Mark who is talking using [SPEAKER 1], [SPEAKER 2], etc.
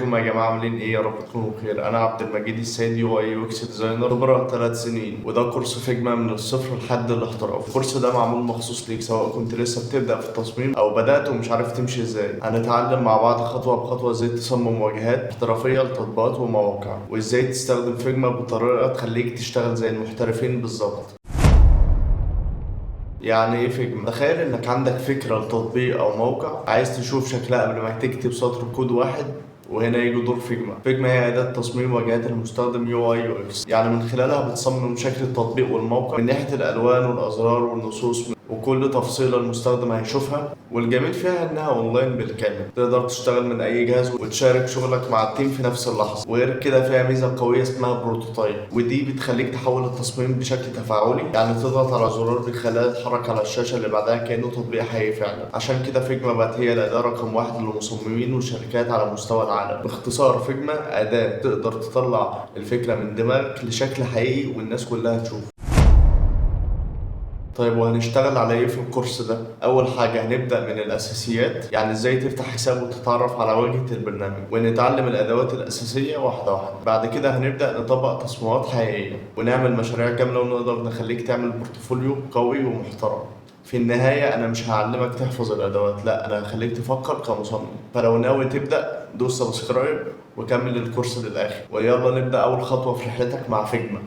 [SPEAKER 1] ازيكم يا جماعه، عاملين ايه؟ يا رب تكونوا بخير. انا عبد المجيد السيد، يو اي يو اكس ديزاينر، خبره 3 سنين، وده كورس فيجما من الصفر لحد الاحتراف. الكورس ده معمول مخصوص ليك، سواء كنت لسه بتبدا في التصميم او بدات ومش عارف تمشي ازاي. هنتعلم مع بعض خطوه بخطوه ازاي تصمم واجهات احترافيه لتطبيقات ومواقع، وازاي تستخدم فيجما بطريقه تخليك تشتغل زي المحترفين بالظبط. يعني ايه فيجما؟ تخيل انك عندك فكرة لتطبيق او موقع، عايز تشوف شكلها قبل ما تكتب سطر كود واحد، وهنا يجي دور فيجما. فيجما هي أداة تصميم واجهات المستخدم، يو اي يو اكس، يعني من خلالها بتصمم شكل التطبيق والموقع من ناحية الألوان والأزرار والنصوص وكل تفصيلة المستخدم هيشوفها. والجميل فيها إنها أونلاين بالكامل، تقدر تشتغل من أي جهاز وتشارك شغلك مع التيم في نفس اللحظة. وغير كده فيها ميزة قوية اسمها بروتوتايب، ودي بتخليك تحول التصميم بشكل تفاعلي، يعني تضغط على زرار بيخليها تتحرك على الشاشة اللي بعدها كأنه تطبيق حقيقي فعلا. عشان كده فيجما بقت هي الأداة رقم واحد للمصممين والشركات على مستوى العالم. باختصار، فيجما أداة تقدر تطلع الفكرة من دماغك لشكل حقيقي والناس كلها تشوف. طيب، وهنشتغل على ايه في الكورس ده؟ اول حاجة هنبدأ من الاساسيات، يعني ازاي تفتح حساب وتتعرف على واجهة البرنامج، ونتعلم الادوات الاساسية واحدة واحدة. بعد كده هنبدأ نطبق تصميمات حقيقية ونعمل مشاريع كاملة، ونقدر نخليك تعمل بورتفوليو قوي ومحترم. في النهاية أنا مش هعلمك تحفظ الأدوات، لا، أنا هخليك تفكر كمصمم. فلو ناوي تبدأ، دوس سبسكرايب وكمل الكورس للآخر، ويلا نبدأ أول خطوة في رحلتك مع فيجما.